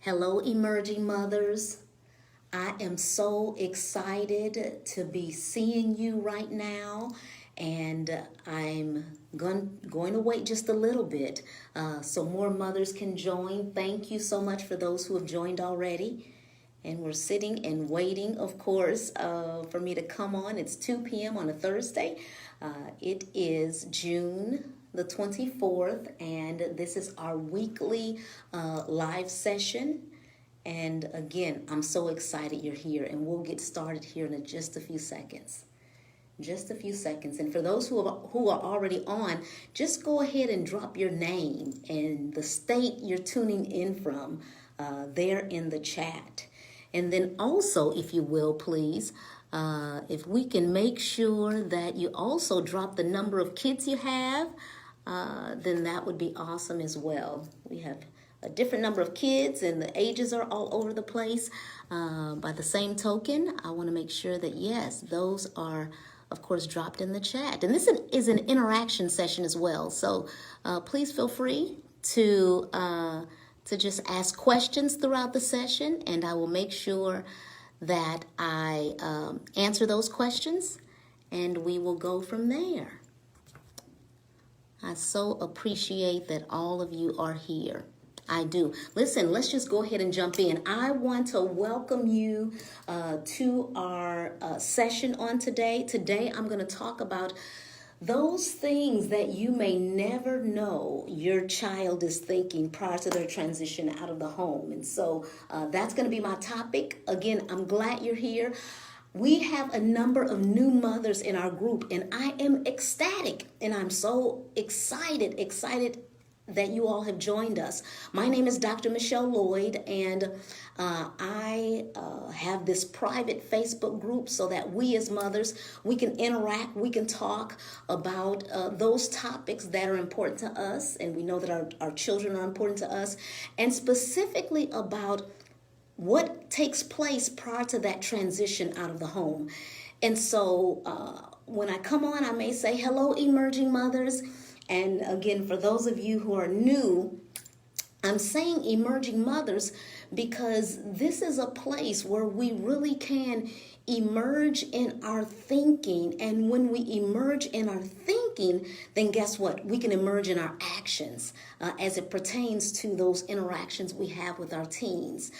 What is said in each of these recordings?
Hello, emerging mothers. I am so excited to be seeing you right now, and I'm going to wait just a little bit so more mothers can join. Thank you so much for those who have joined already. And we're sitting and waiting, of course, for me to come on. It's 2 p.m. on a Thursday. It is June the 24th, and this is our weekly live session. And again, I'm so excited you're here, and we'll get started here in just a few seconds. Just a few seconds. And for those who are already on, just go ahead and drop your name and the state you're tuning in from there in the chat. And then also, if you will, please, if we can make sure that you also drop the number of kids you have, then that would be awesome as well. We have a different number of kids and the ages are all over the place. By the same token, I want to make sure that, yes, those are, of course, dropped in the chat. And this is an interaction session as well. So please feel free to just ask questions throughout the session, and I will make sure that I answer those questions, and we will go from there. I so appreciate that all of you are here. I do. Listen, let's just go ahead and jump in. I want to welcome you to our session on today. Today, I'm going to talk about those things that you may never know your child is thinking prior to their transition out of the home. And so that's going to be my topic. Again, I'm glad you're here. We have a number of new mothers in our group, and I am ecstatic, and I'm so excited that you all have joined us. My name is Dr. Michelle Lloyd, and I have this private Facebook group so that we as mothers, we can interact, we can talk about those topics that are important to us, and we know that our children are important to us, and specifically about what takes place prior to that transition out of the home. And so when I come on, I may say, hello, emerging mothers. And again, for those of you who are new, I'm saying emerging mothers because this is a place where we really can emerge in our thinking. And when we emerge in our thinking, then guess what? We can emerge in our actions as it pertains to those interactions we have with our teens.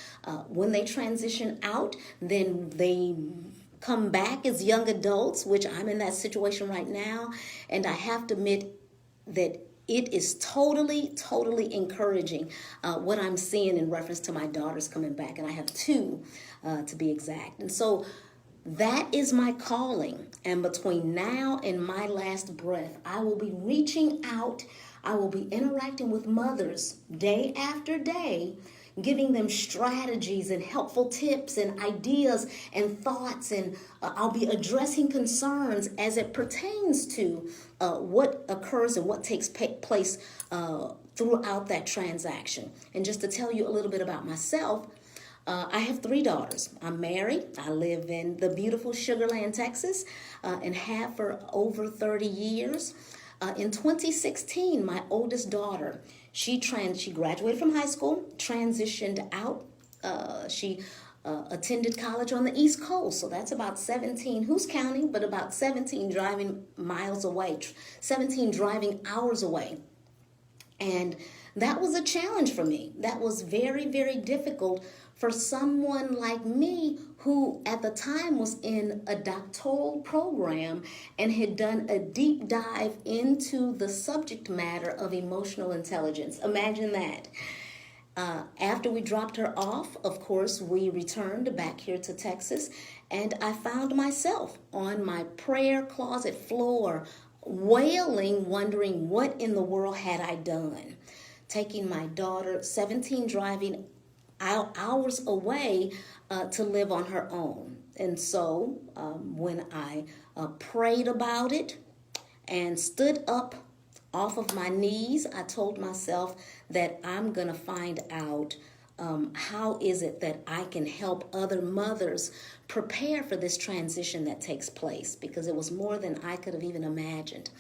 When they transition out, then they come back as young adults, which I'm in that situation right now. And I have to admit that it is totally encouraging what I'm seeing in reference to my daughters coming back. And I have two to be exact. And so that is my calling. And between now and my last breath, I will be reaching out. I will be interacting with mothers day after day, giving them strategies and helpful tips and ideas and thoughts. And I'll be addressing concerns as it pertains to what occurs and what takes place throughout that transaction. And just to tell you a little bit about myself, I have 3 daughters. I'm married. I live in the beautiful Sugar Land, Texas, and have for over 30 years. In 2016, my oldest daughter, she graduated from high school, transitioned out. She attended college on the East Coast, so that's about 17, who's counting, but about 17 driving miles away, 17 driving hours away. And that was a challenge for me. That was very difficult for someone like me who at the time was in a doctoral program and had done a deep dive into the subject matter of emotional intelligence. Imagine that. After we dropped her off, of course, we returned back here to Texas, and I found myself on my prayer closet floor wailing, wondering what in the world had I done. Taking my daughter, 17, driving hours away to live on her own. And so when I prayed about it and stood up off of my knees, I told myself that I'm going to find out how is it that I can help other mothers prepare for this transition that takes place, because it was more than I could have even imagined.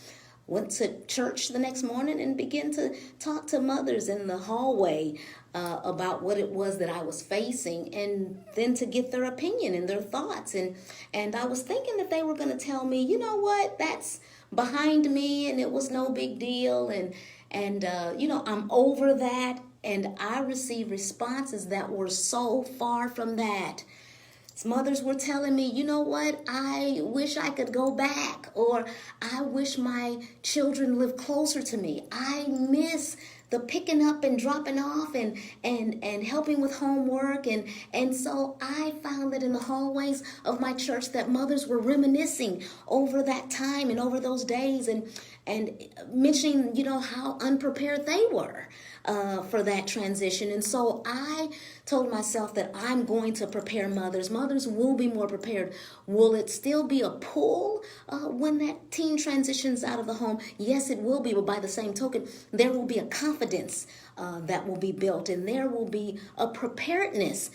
went to church the next morning and began to talk to mothers in the hallway about what it was that I was facing, and then to get their opinion and their thoughts. And I was thinking that they were going to tell me, you know what, that's behind me and it was no big deal, and I'm over that. And I received responses that were so far from that. Mothers were telling me, you know what, I wish I could go back, or I wish my children lived closer to me. I miss the picking up and dropping off and helping with homework. And so I found that in the hallways of my church that mothers were reminiscing over that time and over those days, and mentioning, how unprepared they were for that transition. And so I told myself that I'm going to prepare mothers. Mothers will be more prepared. Will it still be a pull when that teen transitions out of the home? Yes, it will be. But by the same token, there will be a confidence that will be built, and there will be a preparedness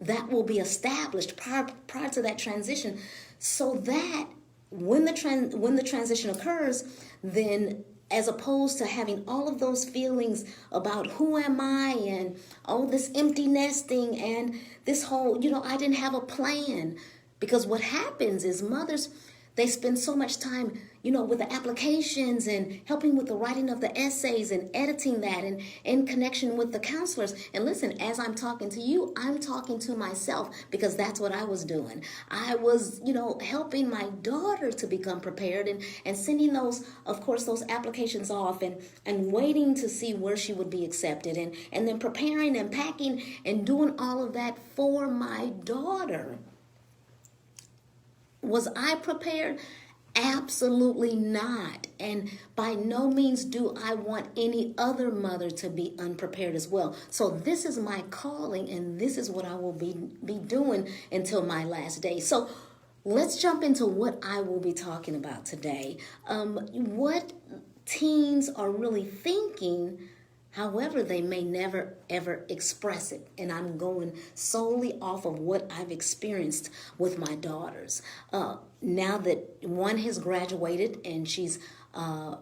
that will be established prior to that transition, so that when the transition occurs, then, as opposed to having all of those feelings about who am I, and this empty nesting, and this whole, I didn't have a plan. Because what happens is mothers, they spend so much time, with the applications and helping with the writing of the essays and editing that, and in connection with the counselors. And listen, as I'm talking to you, I'm talking to myself, because that's what I was doing. I was, helping my daughter to become prepared, and sending those applications off, and waiting to see where she would be accepted, and then preparing and packing and doing all of that for my daughter. Was I prepared? Absolutely not. And by no means do I want any other mother to be unprepared as well. So this is my calling, and this is what I will be doing until my last day. So let's jump into what I will be talking about today. What teens are really thinking, however, they may never, ever express it. And I'm going solely off of what I've experienced with my daughters. Now that one has graduated and she's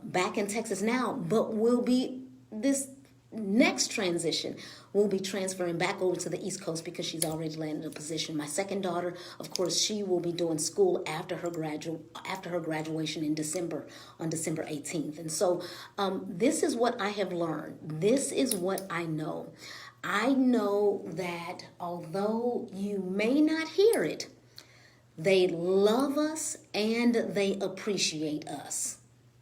back in Texas now, but will be this next transition will be transferring back over to the East Coast because she's already landed a position. My second daughter, of course, she will be doing school after her graduation in December, on December 18th. And so this is what I have learned. This is what I know. I know that although you may not hear it, they love us and they appreciate us.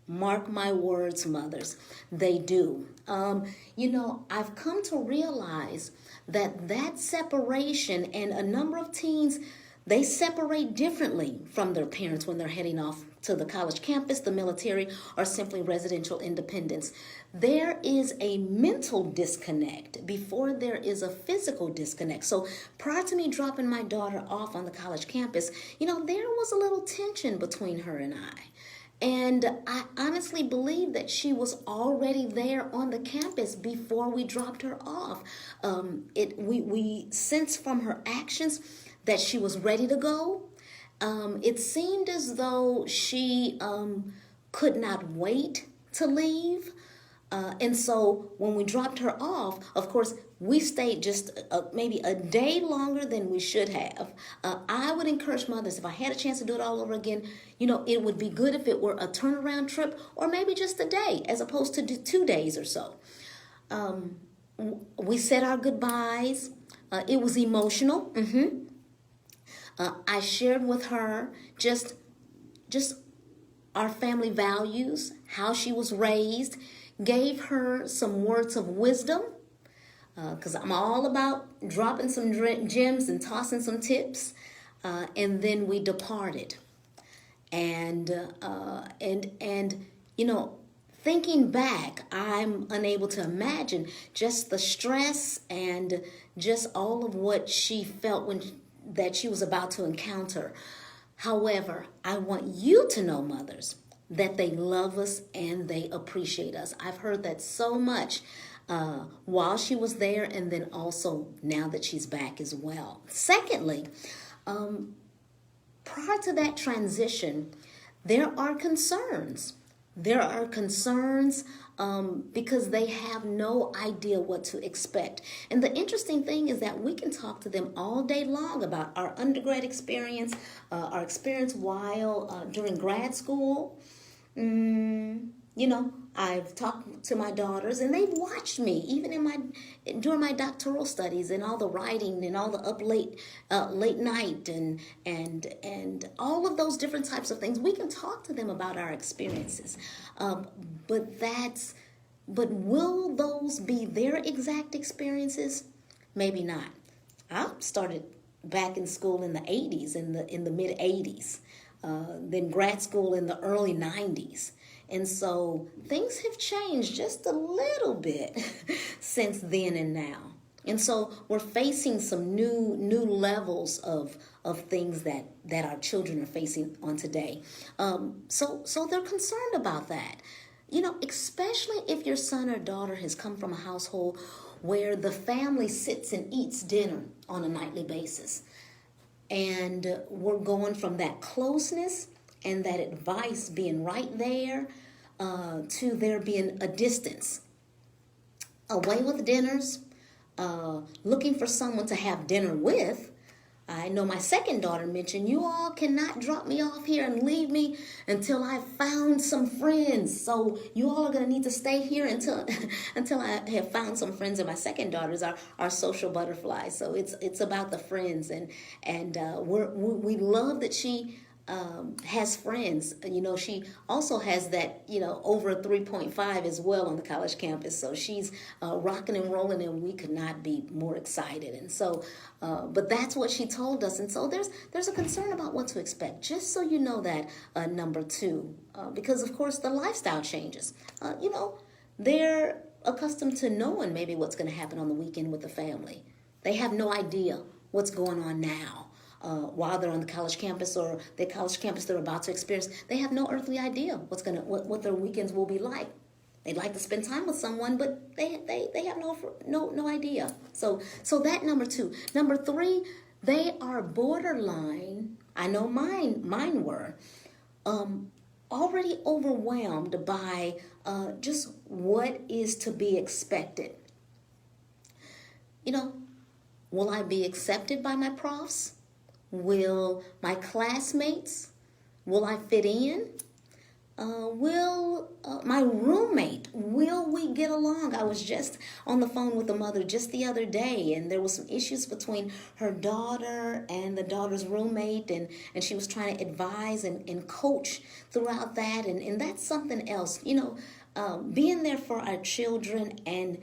Mark my words, mothers, they do. I've come to realize that separation, and a number of teens, they separate differently from their parents when they're heading off to the college campus, the military, or simply residential independence. There is a mental disconnect before there is a physical disconnect. So prior to me dropping my daughter off on the college campus, there was a little tension between her and I. And I honestly believe that she was already there on the campus before we dropped her off. We sensed from her actions that she was ready to go. It seemed as though she could not wait to leave. And so when we dropped her off, of course, we stayed just maybe a day longer than we should have. I would encourage mothers, if I had a chance to do it all over again, it would be good if it were a turnaround trip, or maybe just a day as opposed to 2 days or so. We said our goodbyes. It was emotional. I shared with her just our family values, how she was raised, gave her some words of wisdom, because I'm all about dropping some gems and tossing some tips, and then we departed. And thinking back, I'm unable to imagine just the stress and just all of what she felt that she was about to encounter. However, I want you to know, mothers, that they love us and they appreciate us. I've heard that so much while she was there, and then also now that she's back as well. Secondly, prior to that transition, there are concerns There are concerns because they have no idea what to expect. And the interesting thing is that we can talk to them all day long about our undergrad experience, our experience while during grad school. You know, I've talked to my daughters, and they've watched me even during my doctoral studies and all the writing and all the late night and all of those different types of things. We can talk to them about our experiences, but will those be their exact experiences? Maybe not. I started back in school in the 80s, in the mid 80s, then grad school in the early 90s. And so things have changed just a little bit since then and now. And so we're facing some new levels of things that our children are facing on today. So they're concerned about that. You know, especially if your son or daughter has come from a household where the family sits and eats dinner on a nightly basis. And we're going from that closeness and that advice being right there to there being a distance. Away with dinners, looking for someone to have dinner with. I know my second daughter mentioned, you all cannot drop me off here and leave me until I've found some friends. So you all are going to need to stay here until I have found some friends. And my second daughters are social butterflies. So it's about the friends. And we love that she has friends. You know, she also has that, you know, over a 3.5 as well on the college campus. So she's rocking and rolling, and we could not be more excited. And so, but that's what she told us. And so there's a concern about what to expect, just so you know that, number two, because of course the lifestyle changes. You know, they're accustomed to knowing maybe what's going to happen on the weekend with the family. They have no idea what's going on now. While they're on the college campus or the college campus they're about to experience, they have no earthly idea what their weekends will be like. They'd like to spend time with someone, but they have no idea. So that number two. Number three, they are borderline. I know mine were already overwhelmed by just what is to be expected. You know, will I be accepted by my profs? Will my classmates, will I fit in? Will my roommate, will we get along? I was just on the phone with a mother just the other day, and there was some issues between her daughter and the daughter's roommate, and she was trying to advise and coach throughout that, and that's something else. You know, being there for our children and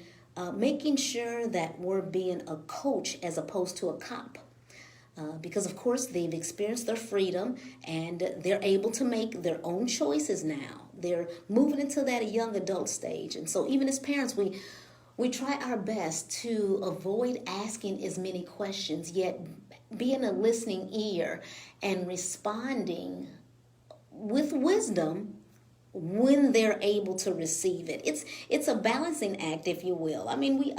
making sure that we're being a coach as opposed to a cop. Because, of course, they've experienced their freedom and they're able to make their own choices now. They're moving into that young adult stage. And so even as parents, we try our best to avoid asking as many questions, yet being a listening ear and responding with wisdom when they're able to receive it. It's a balancing act, if you will. I mean, we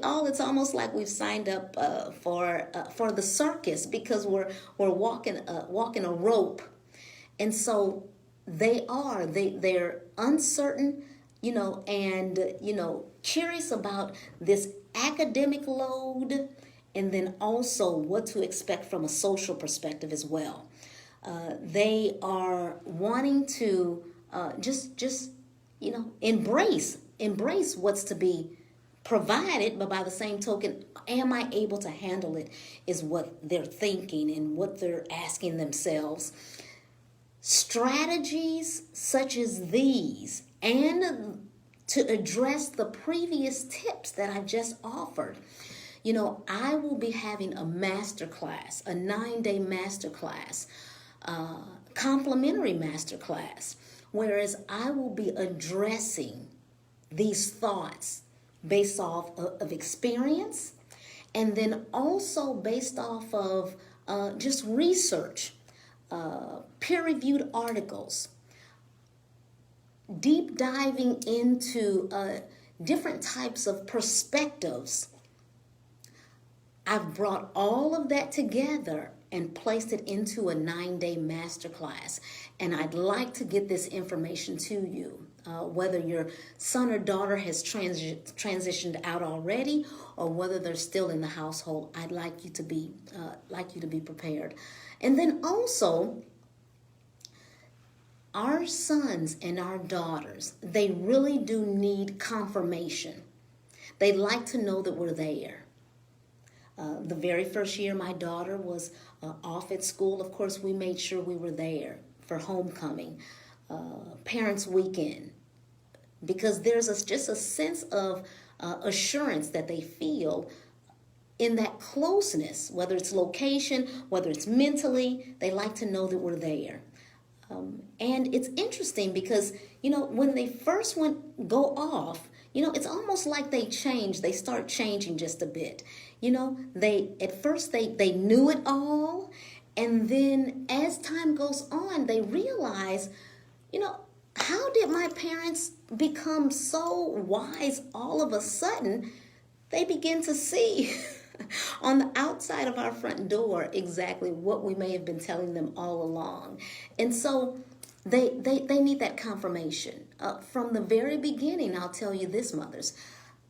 all, it's almost like we've signed up for the circus, because we're walking a rope. And so they're uncertain, you know, and, you know, curious about this academic load, and then also what to expect from a social perspective as well. They are wanting to just you know, embrace what's to be provided, but by the same token, am I able to handle it, is what they're thinking and what they're asking themselves. Strategies such as these, and to address the previous tips that I've just offered. You know, I will be having a masterclass, a 9-day masterclass, complimentary masterclass, whereas I will be addressing these thoughts based off of experience, and then also based off of just research, peer-reviewed articles, deep diving into different types of perspectives. I've brought all of that together, and placed it into a 9-day masterclass. And I'd like to get this information to you. Whether your son or daughter has transitioned out already, or whether they're still in the household, I'd like you to be prepared. And then also, our sons and our daughters, they really do need confirmation. They like to know that we're there. The very first year my daughter was off at school, of course, we made sure we were there for homecoming, parents' weekend, because there's just a sense of assurance that they feel in that closeness, whether it's location, whether it's mentally, they like to know that we're there. And it's interesting because, when they first go off, it's almost like they change. They start changing just a bit. At first they knew it all. And then as time goes on, they realize, how did my parents become so wise all of a sudden? They begin to see on the outside of our front door exactly what we may have been telling them all along. And so they need that confirmation. From the very beginning, I'll tell you this, mothers,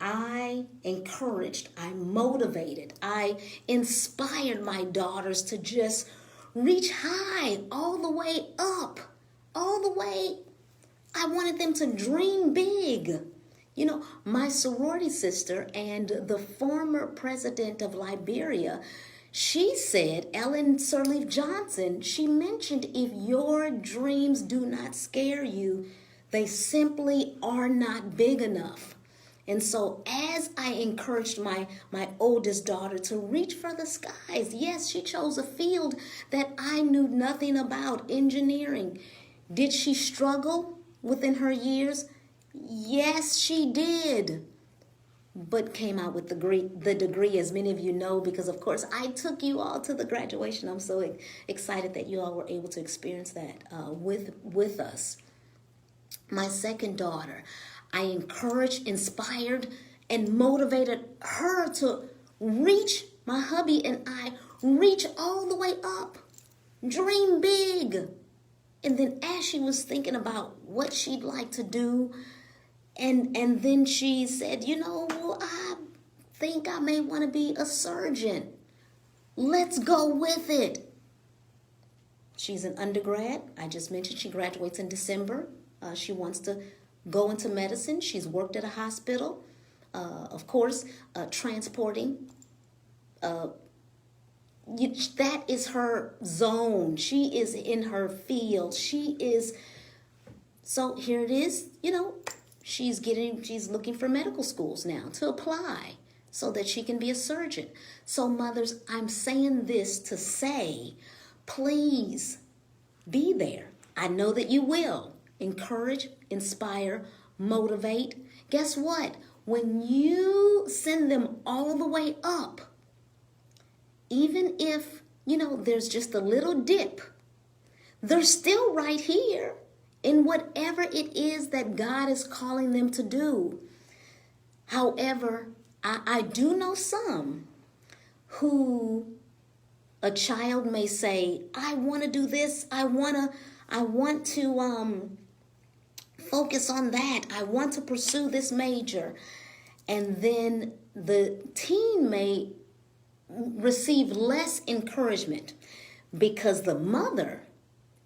I encouraged, I motivated, I inspired my daughters to just reach high, all the way up, all the way. I wanted them to dream big. My sorority sister and the former president of Liberia, she said, Ellen Sirleaf Johnson, she mentioned, if your dreams do not scare you, they simply are not big enough. And so as I encouraged my oldest daughter to reach for the skies, yes, she chose a field that I knew nothing about, engineering. Did she struggle within her years? Yes, she did. But came out with the degree, as many of you know, because of course I took you all to the graduation. I'm so excited that you all were able to experience that with us. My second daughter, I encouraged, inspired, and motivated her to reach, my hubby and I, reach all the way up. Dream big. And then as she was thinking about what she'd like to do, and then she said, I think I may want to be a surgeon. Let's go with it. She's an undergrad. I just mentioned she graduates in December. She wants to go into medicine. She's worked at a hospital, of course, transporting. That is her zone. She is in her field. So here it is, she's looking for medical schools now to apply so that she can be a surgeon. So mothers, I'm saying this to say, please be there. I know that you will. Encourage, inspire, motivate. Guess what? When you send them all the way up, even if, there's just a little dip, they're still right here in whatever it is that God is calling them to do. However, I do know some who a child may say, I want to do this. I want to focus on that. I want to pursue this major. And then the teen may receive less encouragement because the mother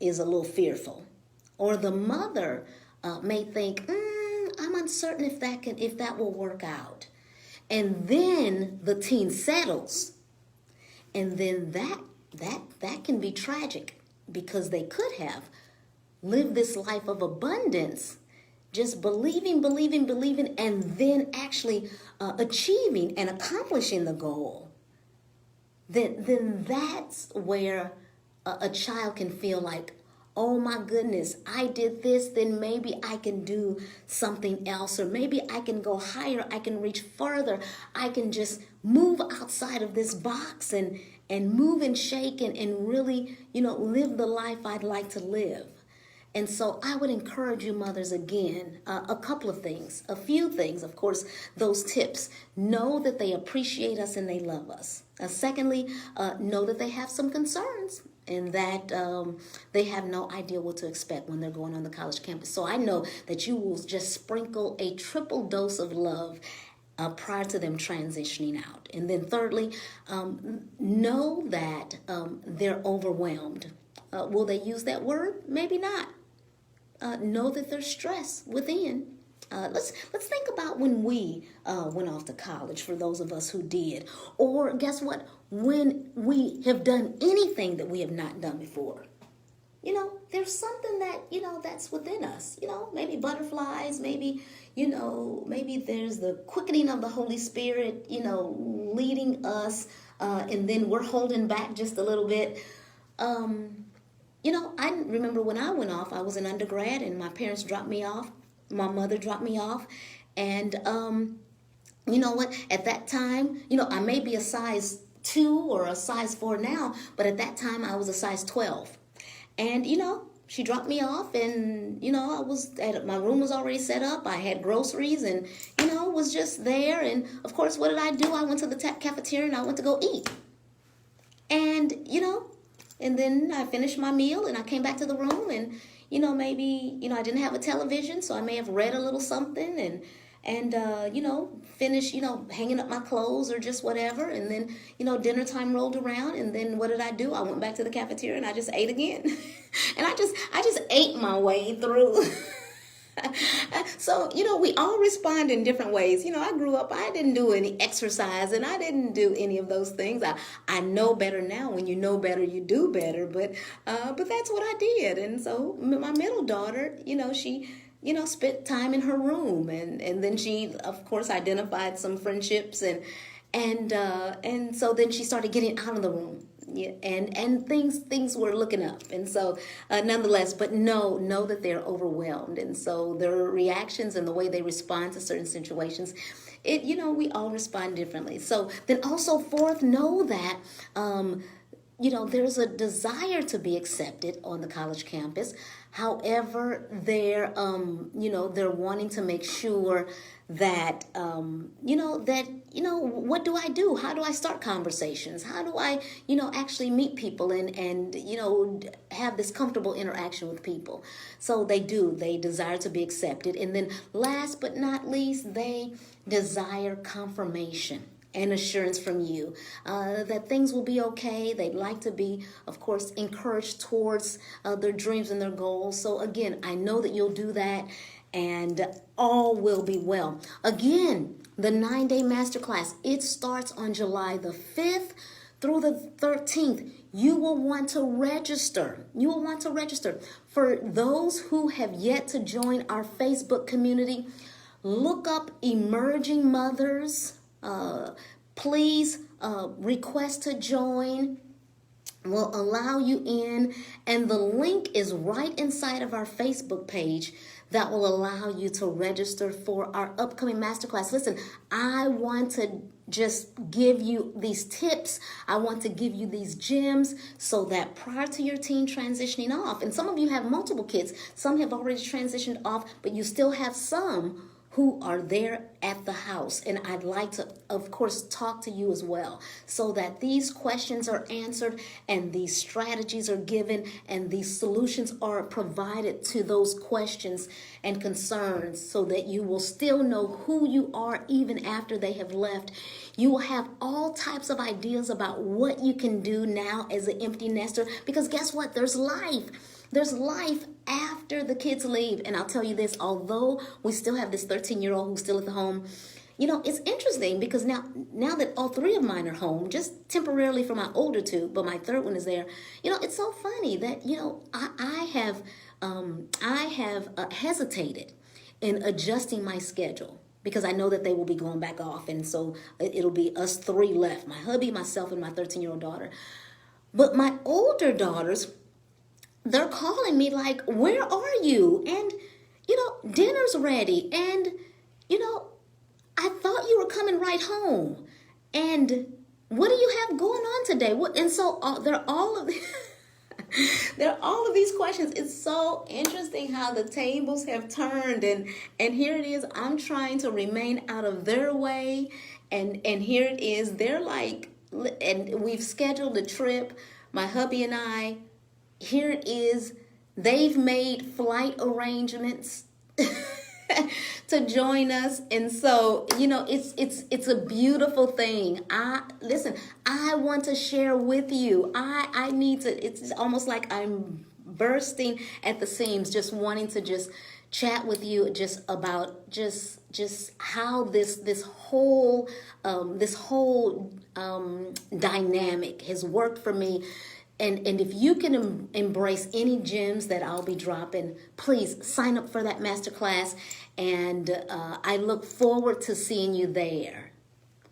is a little fearful, or the mother may think, I'm uncertain if that will work out. And then the teen settles, and then that can be tragic, because they could have lived this life of abundance, just believing, and then actually achieving and accomplishing the goal. Then that's where a child can feel like, oh my goodness, I did this, then maybe I can do something else, or maybe I can go higher, I can reach further, I can just move outside of this box and move and shake and really, live the life I'd like to live. And so I would encourage you mothers again, a couple of things, a few things, of course, those tips. Know that they appreciate us and they love us. Secondly, know that they have some concerns and that they have no idea what to expect when they're going on the college campus. So I know that you will just sprinkle a triple dose of love prior to them transitioning out. And then thirdly, know that they're overwhelmed. Will they use that word? Maybe not. Know that there's stress within. Let's think about when we went off to college, for those of us who did. Or guess what? When we have done anything that we have not done before. You know, there's something that, you know, that's within us. You know, maybe butterflies, maybe, you know, maybe there's the quickening of the Holy Spirit, you know, leading us, and then we're holding back just a little bit. You know, I remember when I went off, I was an undergrad and my parents dropped me off. My mother dropped me off. And you know what? At that time, you know, I may be a size 2 or a size 4 now, but at that time I was a size 12. And, you know, she dropped me off and, you know, my room was already set up. I had groceries and, you know, was just there. And of course, what did I do? I went to the cafeteria and I went to go eat. And, you know, and then I finished my meal and I came back to the room and, you know, maybe, you know, I didn't have a television, so I may have read a little something and you know, finished, you know, hanging up my clothes or just whatever. And then, you know, dinner time rolled around and then what did I do? I went back to the cafeteria and I just ate again. And I just ate my way through. So, you know, we all respond in different ways. You know, I grew up, I didn't do any exercise and I didn't do any of those things. I know better now. When you know better, you do better. But that's what I did. And so my middle daughter, you know, she, you know, spent time in her room and then she, of course, identified some friendships and so then she started getting out of the room. Yeah, and things were looking up, and so nonetheless, but know that they're overwhelmed, and so their reactions and the way they respond to certain situations, you know, we all respond differently. So then also fourth, know that you know, there's a desire to be accepted on the college campus. However, they're you know, they're wanting to make sure that you know, what do I do? How do I start conversations? How do I, you know, actually meet people and you know, have this comfortable interaction with people? So they desire to be accepted. And then last but not least, they desire confirmation and assurance from you that things will be okay. They'd like to be, of course, encouraged towards their dreams and their goals. So again, I know that you'll do that and all will be well. Again, the 9-day masterclass, it starts on July the 5th through the 13th. You will want to register. You will want to register. For those who have yet to join our Facebook community, look up Emerging Mothers. Please request to join. We'll allow you in, and the link is right inside of our Facebook page that will allow you to register for our upcoming masterclass. Listen, I want to just give you these tips. I want to give you these gems so that prior to your teen transitioning off, and some of you have multiple kids, some have already transitioned off, but you still have some who are there at the house. And I'd like to, of course, talk to you as well so that these questions are answered and these strategies are given and these solutions are provided to those questions and concerns so that you will still know who you are even after they have left. You will have all types of ideas about what you can do now as an empty nester, because guess what? There's life. There's life after the kids leave. And I'll tell you this, although we still have this 13-year-old who's still at the home, you know, it's interesting because now that all three of mine are home, just temporarily for my older two, but my third one is there, you know, it's so funny that, you know, I have hesitated in adjusting my schedule because I know that they will be going back off. And so it'll be us three left, my hubby, myself, and my 13-year-old daughter. But my older daughters, they're calling me like, where are you? And, you know, dinner's ready. And, you know, I thought you were coming right home. And what do you have going on today? And so they're all of There are all of these questions. It's so interesting how the tables have turned, and here it is. I'm trying to remain out of their way, and here it is. They're like, and we've scheduled a trip. My hubby and I. Here it is. They've made flight arrangements to join us, and so it's a beautiful thing. I want to share with you. I need to. It's almost like I'm bursting at the seams, just wanting to just chat with you just about just how this whole dynamic has worked for me. And if you can embrace any gems that I'll be dropping, please sign up for that masterclass. And I look forward to seeing you there.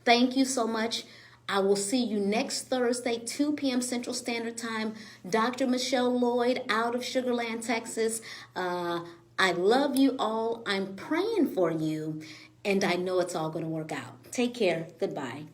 Thank you so much. I will see you next Thursday, 2 p.m. Central Standard Time. Dr. Michelle Lloyd out of Sugar Land, Texas. I love you all. I'm praying for you. And I know it's all going to work out. Take care. Goodbye.